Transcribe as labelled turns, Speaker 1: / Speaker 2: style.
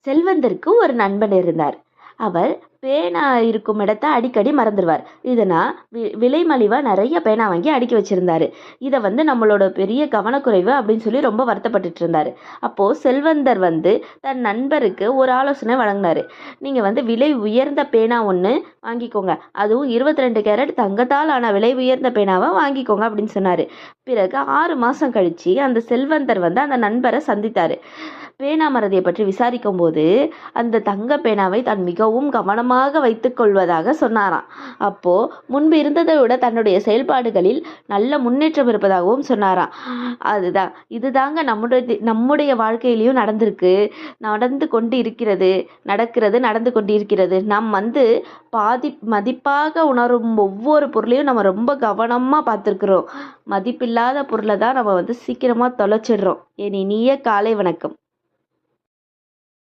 Speaker 1: செல்வந்தருக்கு ஒரு நண்பன் இருந்தார். அவர் பேனா இருக்கும் இடத்த அடிக்கடி மறந்துடுவார். இதனா விலை மலிவா நிறைய பேனா வாங்கி அடுக்கி வச்சிருந்தாரு. இதை நம்மளோட பெரிய கவனக்குறைவு அப்படின்னு சொல்லி ரொம்ப வருத்தப்பட்டுட்டு இருந்தாரு. அப்போ செல்வந்தர் தன் நண்பருக்கு ஒரு ஆலோசனை வழங்கினாரு. நீங்க விலை உயர்ந்த பேனா ஒன்று வாங்கிக்கோங்க, அதுவும் 22 கேரட் தங்கத்தால் ஆன விலை உயர்ந்த பேனாவை வாங்கிக்கோங்க அப்படின்னு சொன்னாரு. பிறகு 6 மாசம் கழிச்சு அந்த செல்வந்தர் அந்த நண்பரை சந்தித்தாரு. பேனா மறதியை பற்றி விசாரிக்கும் போது அந்த தங்க பேனாவை தான் மிகவும் கவனமாக வைத்துக் கொள்வதாக சொன்னாராம். அப்போ முன்பு இருந்ததை விட தன்னுடைய செயல்பாடுகளில் நல்ல முன்னேற்றம் இருப்பதாகவும் சொன்னாராம். இதுதாங்க நம்முடைய வாழ்க்கையிலையும் நடந்து கொண்டு இருக்கிறது, நடந்து கொண்டு இருக்கிறது. நாம் மதிப்பாக உணரும் ஒவ்வொரு பொருளையும் நம்ம ரொம்ப கவனமா பார்த்துருக்குறோம். மதிப்பில்லாத பொருளை தான் நம்ம சீக்கிரமா தொலைச்சிடுறோம். என் இனிய காலை வணக்கம்.